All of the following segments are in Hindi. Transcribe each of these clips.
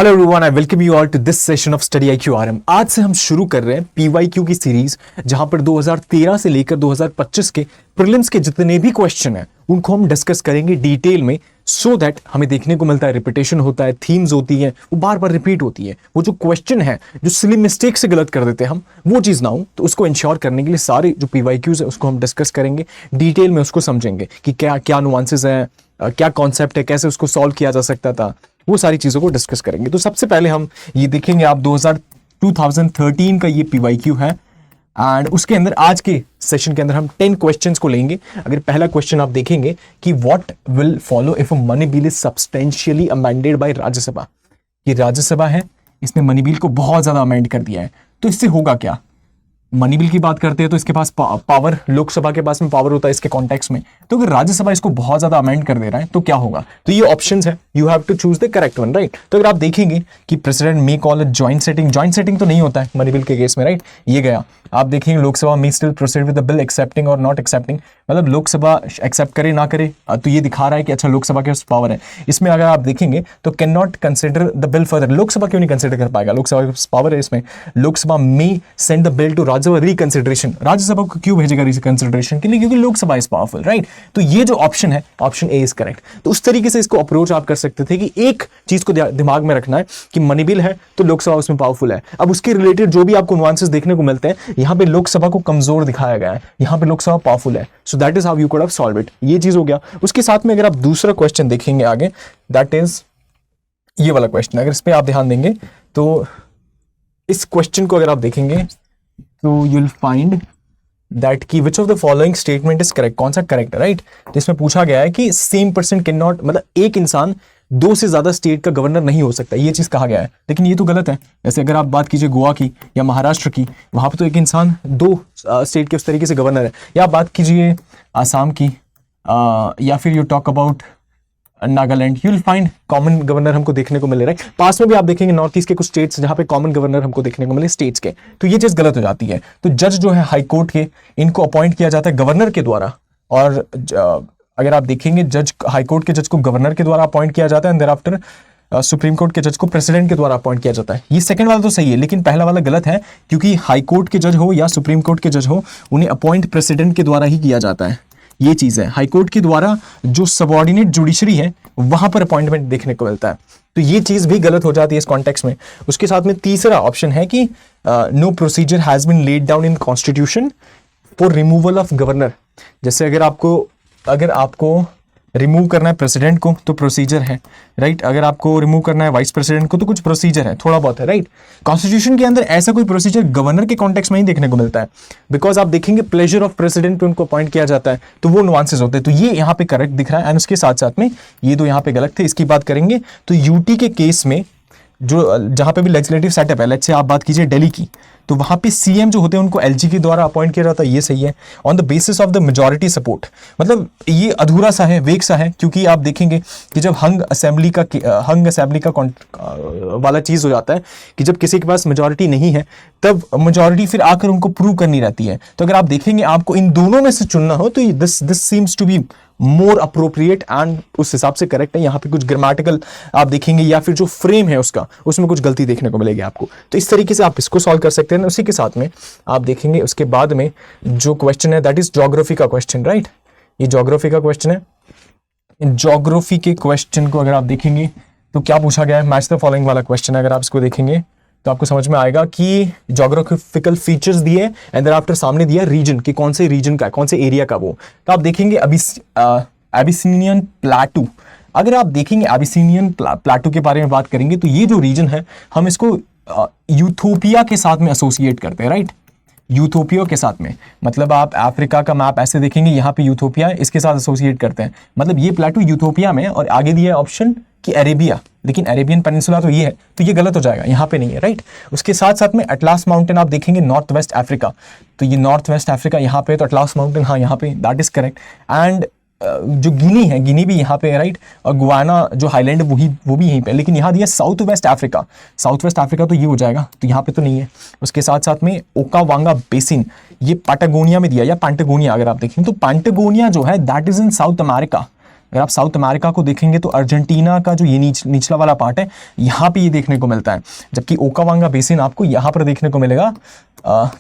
Hello everyone, I welcome you all to this session of study IQ RM। आज से हम शुरू कर रहे हैं PYQ की सीरीज, जहां पर 2013 से लेकर 2025 के प्रीलिम्स के जितने भी क्वेश्चन हैं उनको हम डिस्कस करेंगे डिटेल में, सो दैट हमें देखने को मिलता है रिपीटेशन होता है, थीम्स होती हैं, वो बार बार रिपीट होती है। वो जो क्वेश्चन है जो सिली मिस्टेक से गलत कर देते हैं हम, वो चीज़ ना हो, तो उसको इंश्योर करने के लिए सारे जो PYQs है उसको हम डिस्कस करेंगे डिटेल में, उसको समझेंगे कि क्या क्या नुआंसेस हैं, क्या कॉन्सेप्ट है, कैसे उसको सॉल्व किया जा सकता था, वो सारी चीज़ों को डिस्कस करेंगे। तो सबसे पहले हम ये देखेंगे, आप 2013 का ये PYQ है, एंड उसके अंदर आज के सेशन के अंदर हम 10 क्वेश्चंस को लेंगे। अगर पहला क्वेश्चन आप देखेंगे कि what will follow if a money bill is substantially amended bye Rajya Sabha, कि राज्यसभा है, इसने मनी बिल को बहुत ज्यादा अमेंड कर दिया है, तो इससे होगा क्या। मनी बिल की बात करते हैं तो इसके पास पावर, लोकसभा के पास में पावर होता है इसके कॉन्टेक्स्ट में, तो अगर राज्यसभा इसको बहुत ज्यादा अमेंड कर दे रहा है तो क्या होगा। तो ये ऑप्शंस है, you have to choose the correct one, right. तो अगर आप देखेंगे कि president may call a joint setting तो नहीं होता है मनी बिल के केस में, राइट, ये गया। आप देखेंगे Lok Sabha may still proceed with the bill accepting और नॉट एक्सेप्टिंग, मतलब लोकसभा एक्सेप्ट करे ना करे, तो ये दिखा रहा है कि अच्छा लोकसभा के पास पावर है। इसमें अगर आप देखेंगे तो can not consider the bill further, Lok Sabha क्यों नहीं कंसिडर कर पाएगा, लोकसभा के पास पावर है इसमें। Lok Sabha may send the bill to Rajya Sabha reconsideration, Rajya Sabha को क्यों भेजेगा रिकंसिडरेशन के लिए, क्योंकि लोकसभा इज पावरफुल, राइट। तो ये जो ऑप्शन है, ऑप्शन ए इज करेक्ट। तो उस तरीके से इसको अप्रोच आप कर सकते थे कि एक चीज को दिमाग में रखना है कि मनी बिल है तो लोकसभा उसमें पावरफुल है। अब उसके रिलेटेड जो भी आपको नुआंसेस देखने को मिलते हैं, यहाँ पे लोकसभा को कमजोर दिखाया गया है, यहाँ पे लोकसभा पावरफुल है, so that is how you could have solve it. ये चीज हो गया। उसके साथ में अगर आप दूसरा क्वेश्चन देखेंगे आगे, दैट इज ये वाला क्वेश्चन, अगर इस पे आप ध्यान देंगे तो इस क्वेश्चन को अगर आप देखेंगे तो यू विल फाइंड दैट की which of the following statement is correct, कौन सा करेक्ट है, राइट। तो इसमें पूछा गया है कि सेम पर्सन कैन नॉट, मतलब एक इंसान 2 से ज्यादा स्टेट का गवर्नर नहीं हो सकता, ये चीज कहा गया है, लेकिन ये तो गलत है। जैसे अगर आप बात कीजिए गोवा की या महाराष्ट्र की, वहां पर तो एक इंसान 2 स्टेट के उस तरीके से गवर्नर है। या आप बात कीजिए आसाम की, या फिर you talk about Nagaland, you will find common governor हमको देखने को मिले, राइट। पास में भी आप देखेंगे नॉर्थ ईस्ट के कुछ स्टेट्स जहां पे कॉमन गवर्नर हमको देखने को मिले स्टेट्स के, तो ये चीज गलत हो जाती है। तो जज जो है हाई कोर्ट के, इनको अपॉइंट किया जाता है गवर्नर के द्वारा, और अगर आप देखेंगे जज, हाई कोर्ट के जज को गवर्नर के द्वारा अपॉइंट किया जाता है, and thereafter Supreme Court के जज को प्रेसिडेंट के द्वारा अपॉइंट किया जाता है। ये सेकंड वाला तो सही है, लेकिन पहला वाला गलत है, क्योंकि हाई कोर्ट के जज हो या सुप्रीम कोर्ट के जज हो, उन्हें अपॉइंट प्रेसिडेंट के द्वारा ही किया जाता है। ये चीज है, हाई कोर्ट के द्वारा जो सबऑर्डिनेट जुडिशरी है वहां पर अपॉइंटमेंट देखने को मिलता है, तो ये चीज भी गलत हो जाती है इस कॉन्टेक्स्ट में। उसके साथ में तीसरा ऑप्शन है कि no procedure has been laid down in constitution for removal of governor. जैसे अगर आपको रिमूव करना है प्रेसिडेंट को तो प्रोसीजर है, राइट। अगर आपको रिमूव करना है वाइस प्रेसिडेंट को तो कुछ प्रोसीजर है, थोड़ा बहुत है, राइट। कॉन्स्टिट्यूशन के अंदर ऐसा कोई प्रोसीजर गवर्नर के कॉन्टेक्स्ट में ही देखने को मिलता है, बिकॉज आप देखेंगे प्लेजर ऑफ प्रेसिडेंट पे उनको अपॉइंट किया जाता है, तो वो नुआंसेस होते हैं। तो ये यहाँ पे करेक्ट दिख रहा है, एंड उसके साथ साथ में ये तो यहाँ पे गलत थे। इसकी बात करेंगे तो यूटी के केस में जो जहां पे भी लेजिस्लेटिव सेटअप है, लेट्स से आप बात कीजिए दिल्ली की, तो वहां पे सीएम जो होते हैं उनको एलजी के द्वारा अपॉइंट किया जाता है, ये सही है, on the basis of the majority support. मतलब ये अधूरा सा है, वेग सा है, क्योंकि आप देखेंगे कि जब हंग असेंबली का वाला चीज हो जाता है कि जब किसी के पास मेजॉरिटी नहीं है तब मेजॉरिटी फिर आकर उनको प्रूव करनी रहती है। तो अगर आप देखेंगे आपको इन दोनों में से चुनना हो तो this seems to be more appropriate, and उस हिसाब से करेक्ट है। यहाँ पे कुछ ग्रामेटिकल आप देखेंगे या फिर जो फ्रेम है उसका, उसमें कुछ गलती देखने को मिलेगी आपको, तो इस तरीके से आप इसको सॉल्व कर सकते हैं। उसी के साथ में आप देखेंगे उसके बाद में जो क्वेश्चन है दैट इज ज्योग्राफी का क्वेश्चन, राइट। ये ज्योग्राफी का क्वेश्चन है। ज्योग्राफी के क्वेश्चन को अगर आप देखेंगे तो क्या पूछा गया है, मैच द फॉलोइंग वाला क्वेश्चन है। अगर आप इसको देखेंगे तो आपको समझ में आएगा कि ज्योग्राफिकल फीचर्स दिए एंड देन आफ्टर सामने दिया रीजन, कि कौन से रीजन का, कौन से एरिया का वो। तो आप देखेंगे एबिसिनियन प्लेटू, अगर आप देखेंगे एबिसिनियन प्लेटू के बारे में बात करेंगे तो ये जो रीजन है हम इसको यूथोपिया के साथ में एसोसिएट करते हैं, राइट। यूथोपिया के साथ में, मतलब आप अफ्रीका का मैप ऐसे देखेंगे, यहाँ पे यूथोपिया इसके साथ एसोसिएट करते हैं, मतलब ये प्लेटू यूथोपिया में, और आगे दिया है ऑप्शन कि अरेबिया, लेकिन अरेबियन पेनिनसुला तो ये है, तो ये गलत हो जाएगा, यहाँ पे नहीं है, राइट। उसके साथ साथ में अटलास माउंटेन आप देखेंगे नॉर्थ वेस्ट अफ्रीका, तो ये नॉर्थ वेस्ट अफ्रीका यहाँ पे, तो अटलास माउंटेन हाँ यहाँ पे, दैट इज करेक्ट। एंड जो गिनी है, गिनी भी यहाँ पे है, राइट। और गुआना जो हाईलैंड वो भी यहीं पे, लेकिन यहाँ दिया साउथ वेस्ट अफ्रीका, तो ये हो जाएगा, तो यहाँ पे तो नहीं है। उसके साथ साथ में ओकावांगा बेसिन, ये पैटागोनिया में दिया, या पैंटागोनिया अगर आप देखें तो पैंटागोनिया जो है that is in south America, अगर आप साउथ अमेरिका को देखेंगे तो अर्जेंटीना का जो ये निचला वाला पार्ट है यहाँ पे ये देखने को मिलता है, जबकि ओकावांगा बेसिन आपको यहाँ पर देखने को मिलेगा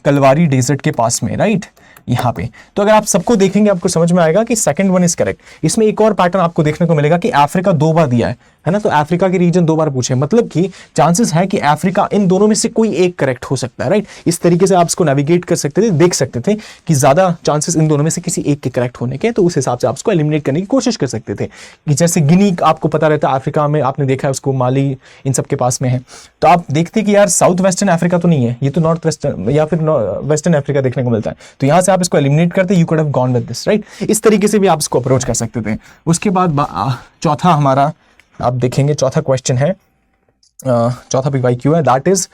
कलवारी डेजर्ट के पास में, राइट, यहाँ पे। तो अगर आप सबको देखेंगे आपको समझ में आएगा कि सेकंड वन इज करेक्ट। इसमें एक और पैटर्न आपको देखने को मिलेगा कि अफ्रीका 2 बार दिया है ना, तो अफ्रीका के रीजन 2 बार पूछे, मतलब कि चांसेस है कि अफ्रीका इन दोनों में से कोई एक करेक्ट हो सकता है, राइट। इस तरीके से आप इसको नेविगेट कर सकते थे, देख सकते थे कि ज्यादा चांसेस इन दोनों में से किसी एक के करेक्ट होने के, तो उस हिसाब से आप उसको एलिमिनेट करने की कोशिश कर सकते थे। कि जैसे गिनी आपको पता रहता है अफ्रीका में, आपने देखा है उसको, माली इन सब के पास में है, तो आप देखते कि यार साउथ वेस्टर्न अफ्रीका तो नहीं है, ये तो नॉर्थ वेस्टर्न या फिर वेस्टर्न अफ्रीका देखने को मिलता है, तो यहां से आप इसको एलिमिनेट करते, you could have gone with this, right. इस तरीके से भी आप इसको अप्रोच कर सकते थे। उसके बाद चौथा हमारा आप देखेंगे, चौथा क्वेश्चन है, चौथा PYQ है, that is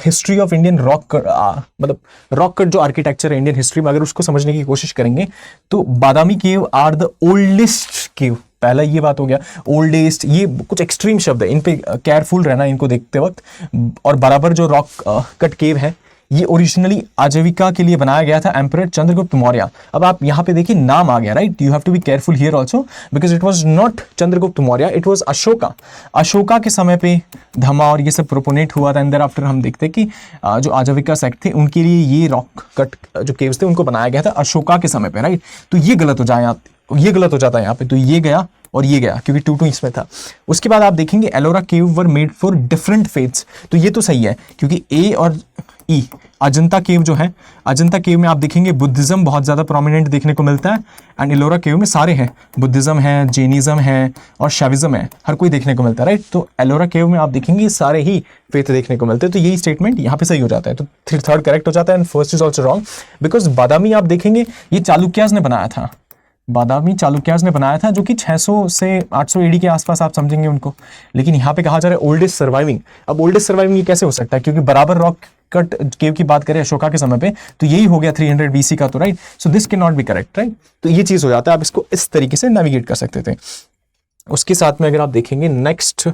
history of Indian rock, मतलब रॉक कट जो आर्किटेक्चर है इंडियन हिस्ट्री में, अगर उसको समझने की कोशिश करेंगे तो बादामी केव आर द ओल्डेस्ट केव। पहला ये बात हो गया, ओल्डेस्ट, ये कुछ एक्सट्रीम शब्द है, इन पे केयरफुल रहना इनको देखते वक्त। और बराबर जो रॉक कट केव है ये ओरिजिनली आजीविका के लिए बनाया गया था एम्परर चंद्रगुप्त मौर्य। अब आप यहाँ पे देखिए नाम आ गया, right, you have to be careful here also because it was not Chandragupta Maurya, it was Ashoka. Ashoka के समय पे धमा और ये सब प्रोपोनेट हुआ था, एंड देयर आफ्टर हम देखते कि जो आजीविका सेक्ट थे उनके लिए ये रॉक कट जो केव्स थे उनको बनाया गया था अशोका के समय पे, राइट। तो ये गलत हो जाए, ये गलत हो जाता है यहाँ पे, तो ये गया और ये गया क्योंकि 2-2 इसमें था। उसके बाद आप देखेंगे Ellora cave were made for different faiths, तो ये तो सही है क्योंकि ए और ई, अजंता केव जो है, अजंता केव में आप देखेंगे बुद्धिज्म बहुत ज़्यादा प्रोमिनेंट देखने को मिलता है, एंड एलोरा केव में सारे हैं, बुद्धिज्म है, जैनिज्म है और शैविज्म है, हर कोई देखने को मिलता है, राइट। तो एलोरा केव में आप देखेंगे सारे ही फेथ देखने को मिलते हैं, तो यही स्टेटमेंट यहाँ पे सही हो जाता है, तो थर्ड करेक्ट हो जाता है, and first is also wrong because Badami आप देखेंगे ये चालुक्याज ने बनाया था, बादामी चालुक्याज ने बनाया था, जो कि 600 से 800 AD के आसपास आप समझेंगे उनको। लेकिन यहाँ पे कहा जा रहा है ओल्डेस्ट सर्वाइविंग। अब ओल्डेस्ट सर्वाइविंग ये कैसे हो सकता है, क्योंकि बराबर रॉक कट केव की बात करें अशोका के समय पे तो यही हो गया 300 BC का, तो right, so this can not be correct, right. तो ये चीज हो जाता है, आप इसको इस तरीके से नेविगेट कर सकते थे। उसके साथ में अगर आप देखेंगे next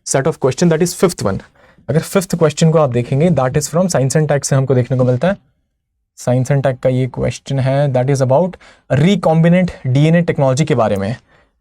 set of question, that is 5th one. अगर 5th क्वेश्चन को आप देखेंगे, that is from science and tech से हमको देखने को मिलता है। साइंस एंड टेक का ये क्वेश्चन है, that is about recombinant DNA technology के बारे में।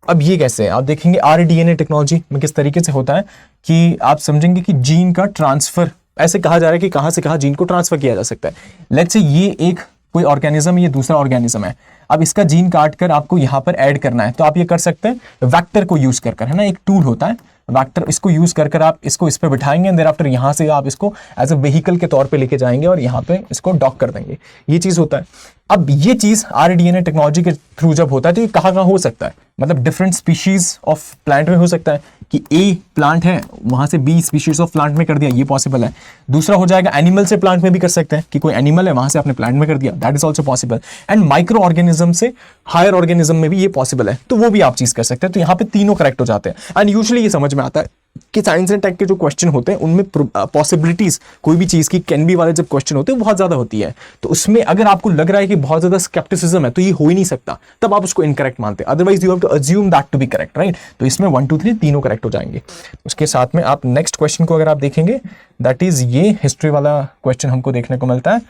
अब ये कैसे आप देखेंगे, rDNA टेक्नोलॉजी में किस तरीके से होता है कि आप समझेंगे कि जीन का ट्रांसफर, ऐसे कहा जा रहा है कि कहाँ से कहाँ जीन को ट्रांसफर किया जा सकता है। लेट्स से ये एक कोई ऑर्गेनिज्म, ये दूसरा ऑर्गेनिज्म है, अब इसका जीन काट कर आपको यहाँ पर ऐड करना है, तो आप ये कर सकते हैं वेक्टर को यूज कर, है ना, एक टूल होता है वेक्टर, इसको यूज कर आप इसको इस पे बिठाएंगे, देयर आफ्टर यहाँ से आप इसको एज अ व्हीकल के तौर पे लेके जाएंगे और यहाँ पे इसको डॉक कर देंगे, ये चीज होता है। अब ये चीज rDNA टेक्नोलॉजी के थ्रू जब होता है तो ये कहाँ कहाँ हो सकता है, मतलब डिफरेंट स्पीशीज ऑफ प्लांट में हो सकता है कि A प्लांट है वहां से B स्पीशीज ऑफ प्लांट में कर दिया, ये पॉसिबल है। दूसरा हो जाएगा एनिमल से प्लांट में भी कर सकते हैं कि कोई एनिमल है वहां से आपने प्लांट में कर दिया, that is also possible. And micro organism से हायर ऑर्गेनिज्म में भी ये पॉसिबल है, तो वो भी आप चीज कर सकते हैं। तो यहाँ पे तीनों करेक्ट हो जाते हैं। एंड यूजुअली ये समझ में आता है कि साइंस एंड टेक के जो क्वेश्चन होते हैं उनमें पॉसिबिलिटीज कोई भी चीज की कैन बी वाले जब क्वेश्चन होते हैं बहुत ज्यादा होती है, तो उसमें अगर आपको लग रहा है कि बहुत ज्यादा स्केप्टिसिज्म है तो ये हो ही नहीं सकता, तब आप उसको इनकरेक्ट मानते हैं, otherwise you have to assume that to be correct, right. तो इसमें 1 2 3 तीनों करेक्ट हो जाएंगे। उसके साथ में आप नेक्स्ट क्वेश्चन को अगर आप देखेंगे, दैट इज ये हिस्ट्री वाला क्वेश्चन हमको देखने को मिलता है।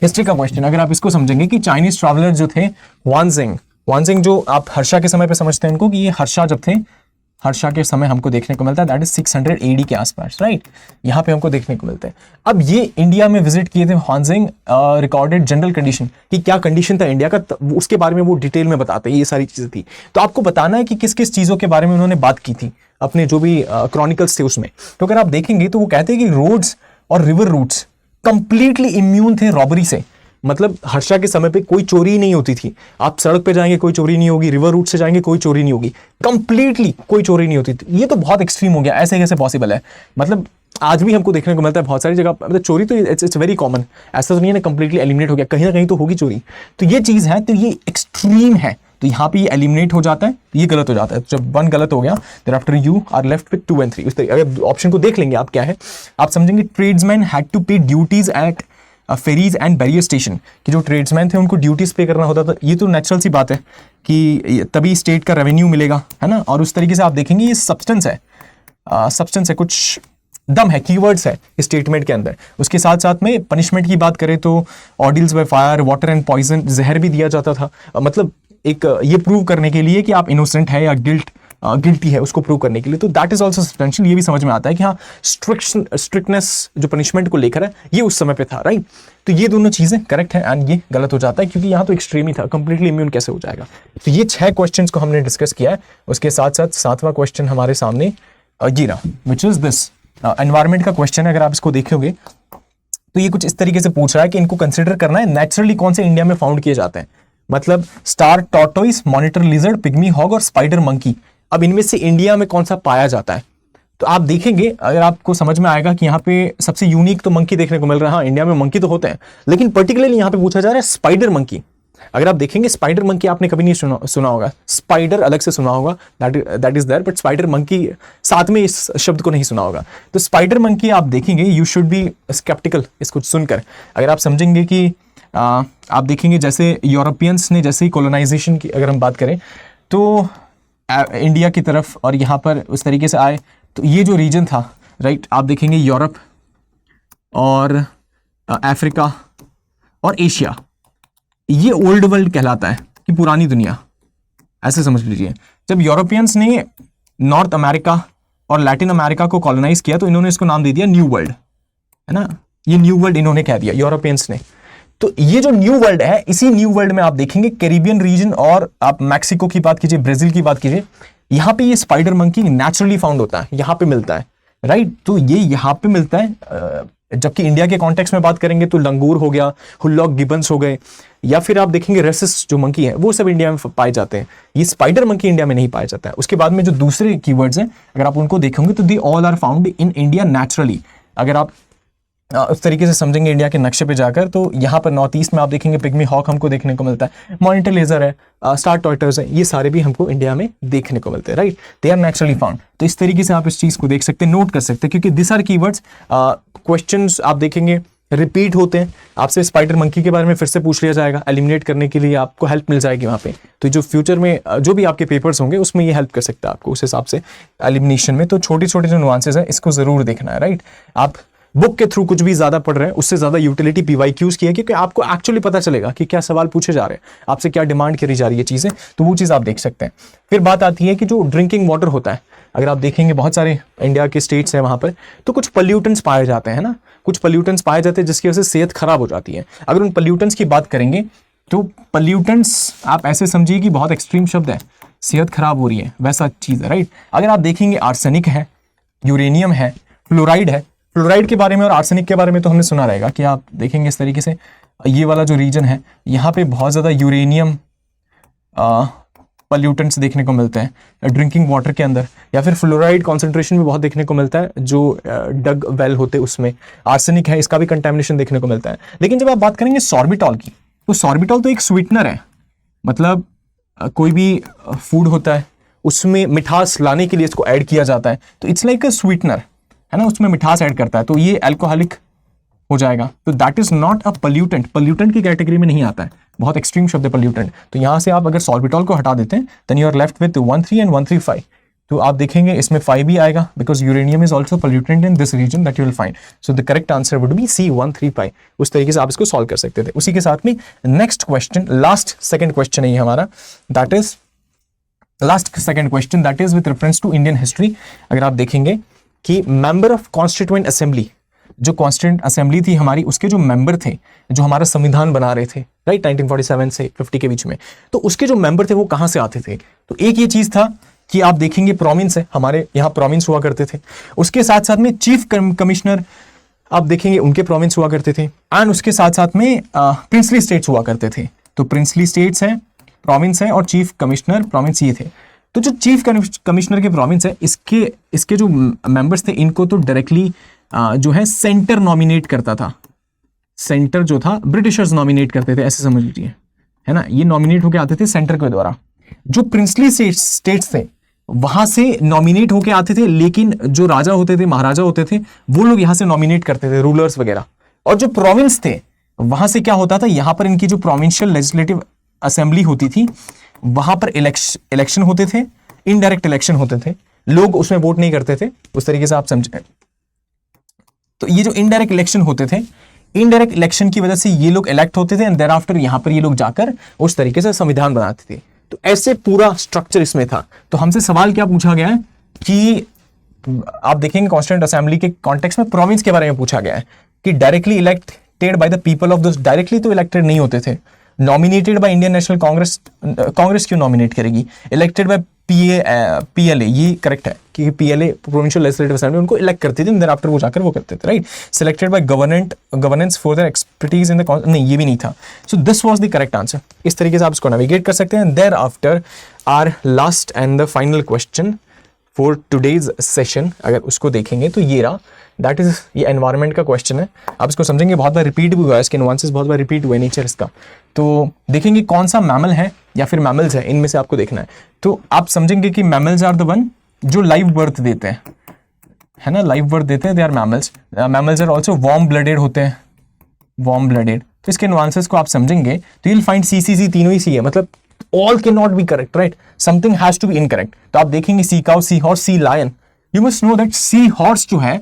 हिस्ट्री का क्वेश्चन अगर आप इसको समझेंगे कि चाइनीज ट्रैवलर जो थे वानजिंग जो आप हर्षा के समय पे समझते हैं इनको, कि ये हर्षा जब थे, हर्षा के समय हमको देखने को मिलता है, दैट इज 600 AD के आसपास, राइट, यहाँ पे हमको देखने को मिलते हैं। अब ये इंडिया में विजिट किए थे ह्वानजिंग, रिकॉर्डेड जनरल कंडीशन कि क्या कंडीशन था इंडिया का, उसके बारे में वो डिटेल में बताते हैं, ये सारी चीजें थी। तो आपको बताना है कि किस किस चीजों के बारे में उन्होंने बात की थी अपने जो भी क्रॉनिकल्स थे उसमें। तो अगर आप देखेंगे तो वो कहते हैं कि रोड्स और रिवर रूट्स कंप्लीटली इम्यून थे रॉबरी से, मतलब हर्षा के समय पे कोई चोरी ही नहीं होती थी, आप सड़क पे जाएंगे कोई चोरी नहीं होगी, रिवर रूट से जाएंगे कोई चोरी नहीं होगी, कंप्लीटली कोई चोरी नहीं होती थी। ये तो बहुत एक्सट्रीम हो गया, ऐसे कैसे पॉसिबल है, मतलब आज भी हमको देखने को मिलता है बहुत सारी जगह, मतलब चोरी तो इट्स वेरी कॉमन, ऐसा तो नहीं है ना कंप्लीटली एलिमिनेट हो गया, कहीं ना कहीं तो होगी चोरी, तो ये चीज है, तो ये एक्सट्रीम है, तो यहाँ पे ये एलिमिनेट हो जाता है, ये गलत हो जाता है। जब 1 गलत हो गया, thereafter you are left with 2 and 3। अगर ऑप्शन को देख लेंगे आप क्या है, आप समझेंगे tradesman had to pay duties at ferries and barrier station, कि जो ट्रेड्समैन थे उनको ड्यूटीज पे करना होता था, ये तो नेचुरल सी बात है कि तभी स्टेट का रेवेन्यू मिलेगा, है ना। और उस तरीके से आप देखेंगे ये सब्सटेंस है, कुछ दम है, कीवर्ड्स है स्टेटमेंट के अंदर। उसके साथ साथ में पनिशमेंट की बात करें तो ordeals by fire, water and poison, जहर भी दिया जाता था, मतलब एक ये प्रूव करने के लिए कि आप इनोसेंट है या गिल्टी है, उसको प्रूव करने के लिए। तो दैट इज ऑल्सो सब्सटेंशियल। ये भी समझ में आता है कि हाँ स्ट्रिक्टनेस जो पनिशमेंट को लेकर है ये उस समय पे था, राइट। तो ये दोनों चीजें करेक्ट है एंड ये गलत हो जाता है क्योंकि यहाँ तो एक्सट्रीम ही था, कंप्लीटली इम्यून कैसे हो जाएगा। तो ये 6 क्वेश्चंस को हमने डिस्कस किया है। उसके साथ साथ 7वां क्वेश्चन हमारे सामने ये रहा, विच इज दिस एनवायरमेंट का क्वेश्चन है। अगर आप इसको देखोगे तो ये कुछ इस तरीके से पूछ रहा है कि इनको कंसिडर करना है नेचुरली कौन से इंडिया में फाउंड किए जाते हैं। मतलब star tortoise, monitor lizard, pygmy hog और स्पाइडर मंकी। अब इनमें से इंडिया में कौन सा पाया जाता है? तो आप देखेंगे, अगर आपको समझ में आएगा कि यहाँ पे सबसे यूनिक तो मंकी देखने को मिल रहा है। हाँ, इंडिया में मंकी तो होते हैं, लेकिन पर्टिकुलरली यहाँ पे पूछा जा रहा है स्पाइडर मंकी। अगर आप देखेंगे स्पाइडर मंकी आपने कभी नहीं सुना होगा, स्पाइडर अलग से सुना होगा, that is there, but spider monkey साथ में इस शब्द को नहीं सुना होगा। तो स्पाइडर मंकी आप देखेंगे, यू शुड बी स्केप्टिकल इसको सुनकर। अगर आप समझेंगे कि आप देखेंगे जैसे यूरोपियंस ने जैसे ही कॉलोनाइजेशन की अगर हम बात करें तो इंडिया की तरफ और यहाँ पर उस तरीके से आए, तो ये जो रीजन था, राइट, आप देखेंगे यूरोप और अफ्रीका और एशिया, ये ओल्ड वर्ल्ड कहलाता है कि पुरानी दुनिया, ऐसे समझ लीजिए। जब यूरोपियंस ने नॉर्थ अमेरिका और लैटिन अमेरिका को कॉलोनाइज किया तो इन्होंने इसको नाम दे दिया न्यू वर्ल्ड, है ना। ये न्यू वर्ल्ड इन्होंने कह दिया यूरोपियंस ने। तो ये जो न्यू वर्ल्ड है, इसी न्यू वर्ल्ड में आप देखेंगे कैरिबियन रीजन और आप मैक्सिको की बात कीजिए, ब्राजील की बात कीजिए, यहाँ पे ये स्पाइडर मंकी नेचुरली फाउंड होता है, यहाँ पे मिलता है, राइट। तो ये यहाँ पे मिलता है। जबकि इंडिया के कॉन्टेक्स्ट में बात करेंगे तो लंगूर हो गया, हुल्लॉक गिबन्स हो गए, या फिर आप देखेंगे रेसिस जो मंकी है वो सब इंडिया में पाए जाते हैं। ये स्पाइडर मंकी इंडिया में नहीं पाया जाता है। उसके बाद में जो दूसरे कीवर्ड्स हैं अगर आप उनको देखेंगे तो they all are found in India naturally. अगर आप उस तरीके से समझेंगे इंडिया के नक्शे पे जाकर, तो यहाँ पर नॉर्थ ईस्ट में आप देखेंगे पिग्मी हॉक हमको देखने को मिलता है, मॉनिटर लेजर है, स्टार टॉर्टोइस है, ये सारे भी हमको इंडिया में देखने को मिलते हैं, right. They are naturally found. तो इस तरीके से आप इस चीज को देख सकते हैं, नोट कर सकते हैं, क्योंकि दिस आर कीवर्ड्स। क्वेश्चंस आप देखेंगे रिपीट होते हैं। आपसे स्पाइडर मंकी के बारे में फिर से पूछ लिया जाएगा, एलिमिनेट करने के लिए आपको हेल्प मिल जाएगी वहाँ पे। तो जो फ्यूचर में जो भी आपके पेपर्स होंगे उसमें ये हेल्प कर सकता है आपको उस हिसाब से एलिमिनेशन में। तो छोटे छोटे जो नुआंसेस हैं इसको जरूर देखना है, राइट। आप बुक के थ्रू कुछ भी ज्यादा पढ़ रहे हैं उससे ज्यादा यूटिलिटी पीवाईक्यूज की है, क्योंकि आपको एक्चुअली पता चलेगा कि क्या सवाल पूछे जा रहे हैं, आपसे क्या डिमांड करी जा रही है चीजें, तो वो चीज आप देख सकते हैं। फिर बात आती है कि जो ड्रिंकिंग वाटर होता है, अगर आप देखेंगे बहुत सारे इंडिया के स्टेट्स हैं वहां पर, तो कुछ पॉल्यूटेंट्स पाए जाते हैं ना, कुछ पॉल्यूटेंट्स पाए जाते हैं जिसकी वजह से सेहत खराब हो जाती है। अगर उन पॉल्यूटेंट्स की बात करेंगे तो पॉल्यूटेंट्स आप ऐसे समझिए कि बहुत एक्सट्रीम शब्द है, सेहत खराब हो रही है वैसा चीज है, राइट। अगर आप देखेंगे आर्सेनिक है, यूरेनियम है, फ्लोराइड है। फ्लोराइड के बारे में और आर्सेनिक के बारे में तो हमने सुना रहेगा कि आप देखेंगे इस तरीके से ये वाला जो रीजन है यहाँ पे बहुत ज़्यादा यूरेनियम पॉल्यूटेंट्स देखने को मिलते हैं ड्रिंकिंग वाटर के अंदर, या फिर फ्लोराइड कॉन्सेंट्रेशन भी बहुत देखने को मिलता है जो डग वेल होते हैं उसमें। आर्सेनिक है, इसका भी कंटेमिनेशन देखने को मिलता है। लेकिन जब आप बात करेंगे सॉर्बिटॉल की, तो सॉर्बिटॉल तो एक स्वीटनर है, मतलब कोई भी फूड होता है उसमें मिठास लाने के लिए इसको ऐड किया जाता है, तो इट्स लाइक अ स्वीटनर, है ना, उसमें मिठास ऐड करता है, तो ये अल्कोहलिक हो जाएगा। तो that is not a pollutant, pollutant की कैटेगरी में नहीं आता है, बहुत एक्सट्रीम शब्द है पॉल्यूटेंट। तो यहां से आप अगर सॉर्बिटॉल को हटा देते हैं then you are left with 13 and 135। तो आप देखेंगे इसमें 5 भी आएगा because uranium is also pollutant in this region that you will find. So the correct answer would be C 135। उस तरीके से आप इसको सॉल्व कर सकते थे। उसी के साथ में next question, last second question है ये हमारा, that is last second question that is with reference to Indian history. अगर आप देखेंगे कि मेंबर ऑफ कॉन्स्टिट्यूएंट असेंबली, जो कॉन्स्टिट्यूएंट असेंबली थी हमारी, उसके जो मेंबर थे जो हमारा संविधान बना रहे थे, राइट, 1947 से 50 के बीच में, तो उसके जो मेंबर थे वो कहां से आते थे? तो एक ये चीज था कि आप देखेंगे प्रोविंस है, हमारे यहाँ प्रोविंस हुआ करते थे। उसके साथ साथ में चीफ कमिश्नर आप देखेंगे उनके प्रोविंस हुआ करते थे, एंड उसके साथ साथ में प्रिंसली स्टेट्स हुआ करते थे। तो प्रिंसली स्टेट्स है, प्रोविंस है, और चीफ कमिश्नर प्रोविंस ये थे। तो जो चीफ कमिश्नर के प्रोविंस है, इसके जो मेंबर्स थे इनको तो डायरेक्टली जो है सेंटर नॉमिनेट करता था। सेंटर जो था ब्रिटिशर्स नॉमिनेट करते थे, ऐसे समझ लीजिए, है ना, ये नॉमिनेट होके आते थे सेंटर के द्वारा। जो प्रिंसली स्टेट्स थे वहां से नॉमिनेट होके आते थे, लेकिन जो राजा होते थे, महाराजा होते थे, वो लोग यहां से नॉमिनेट करते थे, रूलर्स वगैरह। और जो प्रोविंस थे वहां से क्या होता था, यहां पर इनकी जो प्रोविंशियल लेजिस्लेटिव असेंबली होती थी वहां पर इलेक्शन होते थे, इनडायरेक्ट इलेक्शन होते थे, लोग उसमें वोट नहीं करते थे, उस तरीके से आप समझे। तो ये जो इनडायरेक्ट इलेक्शन होते थे, इनडायरेक्ट इलेक्शन की वजह से ये लोग इलेक्ट होते थे, एंड देयर आफ्टर यहां पर ये लोग जाकर उस तरीके से संविधान बनाते थे। तो ऐसे पूरा स्ट्रक्चर इसमें था। तो हमसे सवाल क्या पूछा गया है कि आप देखेंगे कॉन्स्टिट्यूएंट असेंबली के कॉन्टेक्स्ट में प्रोविंस के बारे में पूछा गया है कि directly elected by the people of those, directly तो इलेक्टेड नहीं होते थे, nominated by Indian national Congress, Congress क्यों नॉमिनेट करेगी, इलेक्टेड बाय पीएलए, ये करेक्ट है कि पीएलए प्रोविंशियल लेजिस्लेटिव असेंबली उनको इलेक्ट करती थी, देन आफ्टर वो जाकर वो करते थे, right. Selected by governance for their expertise in the, नहीं ये भी नहीं था। So this was the correct answer. इस तरीके से आप इसको नेविगेट कर सकते हैं। Thereafter are last and the final question for today's session, अगर उसको देखेंगे तो ये रहा, दैट इज ये एनवायरनमेंट का क्वेश्चन है। आप इसको समझेंगे, बहुत बार रिपीट भी हुआ है, इसके नुआंसेस बहुत बार रिपीट हुए नेचर इसका। तो देखेंगे कौन सा मैमल है या फिर मैमल्स है, इनमें से आपको देखना है। तो आप समझेंगे कि मैमल्स आर द वन जो लाइव बर्थ देते हैं, है ना, लाइव बर्थ देते हैं, they are mammals. Mammals are also warm blooded होते हैं, वार्म ब्लडेड। तो इसके नुआंसेस को आप समझेंगे तो यू विल फाइंड सी तीनों ही सी है, मतलब all cannot be correct, right? Something has to be incorrect. तो आप देखेंगे sea cow, sea horse, sea lion. You must know that sea horse जो है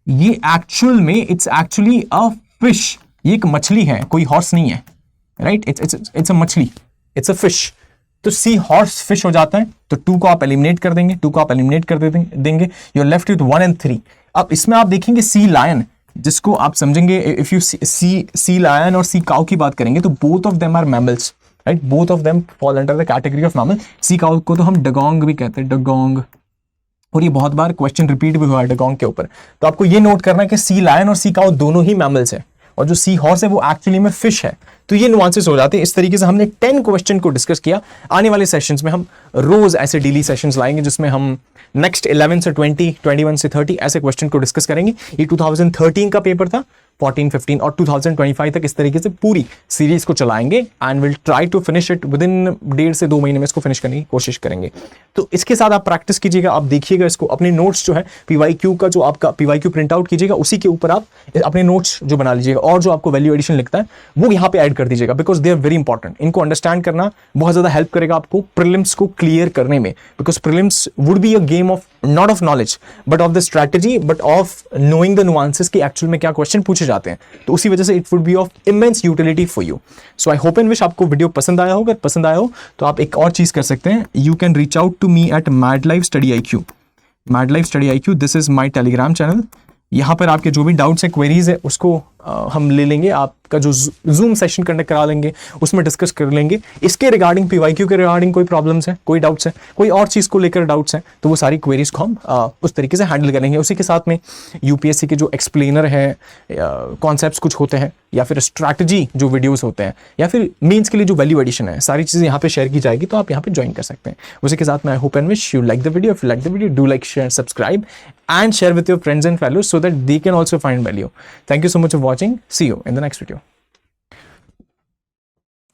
ये एक्चुअल में इट्स एक्चुअली अ फिश, ये एक मछली है, कोई हॉर्स नहीं है, राइट। इट्स अ मछली, इट्स अ फिश। तो सी हॉर्स फिश हो जाता है, तो 2 को आप एलिमिनेट कर देंगे, 2 को आप एलिमिनेट कर देंगे, you are left with 1 and 3। अब इसमें आप देखेंगे सी लायन, जिसको आप समझेंगे इफ यू सी लायन और सी काउ की बात करेंगे तो both of them are mammals, right, both of them fall under the category of mammal. Sea cow को तो हम डगोंग भी कहते हैं, डगोंग, और ये बहुत बार क्वेश्चन रिपीट भी हुआ है डगोंग के ऊपर। तो आपको ये नोट करना है कि सी लायन और सी काउ दोनों ही मैमल्स है, और जो सी हॉर्स है वो एक्चुअली में फिश है। तो ये नुआंसेस हो जाते हैं। इस तरीके से हमने 10 क्वेश्चन को डिस्कस किया। आने वाले सेशंस में हम रोज ऐसे डेली सेशंस लाएंगे जिसमें हम नेक्स्ट 11 से 20, 21 से 30 ऐसे क्वेश्चन को डिस्कस करेंगे। ये 2013 का पेपर था, 14, 15 और 2025 तक इस तरीके से पूरी सीरीज को चलाएंगे and will try to finish it within 1.5 से 2 महीने में इसको फिनिश करने की कोशिश करेंगे। तो इसके साथ आप प्रैक्टिस कीजिएगा, आप देखिएगा इसको, अपने नोट्स जो है पीवाईक्यू का जो आपका पीवाईक्यू प्रिंट आउट कीजिएगा, उसी के ऊपर आप अपने नोट्स जो बना लीजिएगा, और जो आपको वैल्यू एडिशन लिखता है वो यहाँ पे ऐड कर दीजिएगा, because they are very important. इनको अंडरस्टैंड करना बहुत ज्यादा हेल्प करेगा आपको प्रीलिम्स को क्लियर करने में, because prelims would be a game of not of knowledge but of the strategy, but of knowing the nuances कि एक्चुअल में क्या क्वेश्चन पूछे जाते हैं। तो उसी वजह से it would be of immense utility for you. So I hope and wish आपको वीडियो पसंद आया हो। अगर पसंद आया हो तो आप एक और चीज कर सकते हैं, you can reach out to me at medlife study IQ, medlife study IQ, this is my Telegram channel. यहाँ पर आपके जो भी डाउट्स है, क्वेरीज है, उसको हम ले लेंगे, आपका जो जूम सेशन कंडक्ट करा लेंगे, उसमें डिस्कस कर लेंगे। इसके रिगार्डिंग पीवाईक्यू के रिगार्डिंग कोई प्रॉब्लम्स है, कोई डाउट्स है, कोई और चीज़ को लेकर डाउट्स हैं, तो वो सारी क्वेरीज को हम उस तरीके से हैंडल करेंगे। उसी के साथ में यूपीएससी के जो एक्सप्लेनर है, कॉन्सेप्ट्स कुछ होते हैं, या फिर स्ट्रैटेजी जो वीडियोस होते हैं, या फिर मीन्स के लिए जो वैल्यू एडिशन है, सारी चीज़ें यहाँ पे शेयर की जाएगी, तो आप यहाँ पे ज्वाइन कर सकते हैं। उसी के साथ में I hope and wish you like the video. If you like the video, do like, share, subscribe and share with your friends and fellows so that they can also find value. Thank you so much for watching. See you in the next video.